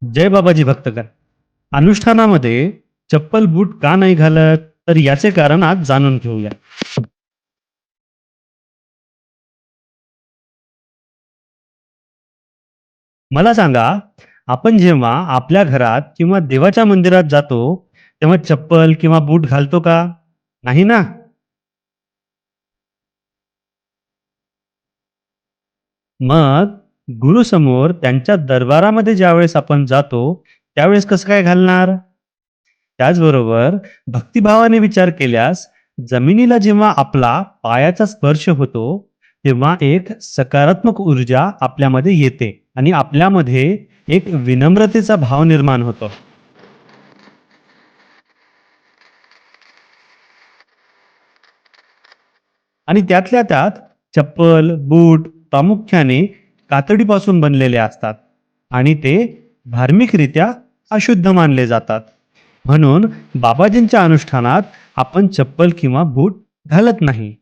जय बाबाजी भक्तगण. अनुष्ठानामध्ये चप्पल बूट का नाही घालत, तर याचे कारण आज जाणून घेऊया. मला सांगा, आपण जेव्हा आपल्या घरात किंवा देवाच्या मंदिरात जातो तेव्हा चप्पल किंवा बूट घालतो का? नाही ना. मग गुरुसमोर त्यांच्या दरबारामध्ये ज्यावेळेस आपण जातो त्यावेळेस कसं काय घालणार? त्याचबरोबर भक्तिभावाने विचार केल्यास जमिनीला जेव्हा आपला पायाचा स्पर्श होतो तेव्हा एक सकारात्मक ऊर्जा आपल्यामध्ये येते आणि आपल्यामध्ये एक विनम्रतेचा भाव निर्माण होतो. आणि त्यातल्या त्यात चप्पल बूट प्रामुख्याने कातडीपासून बनलेले असतात आणि ते धार्मिकरित्या अशुद्ध मानले जातात. म्हणून बाबाजींच्या अनुष्ठानात आपण चप्पल किंवा बूट घालत नाही.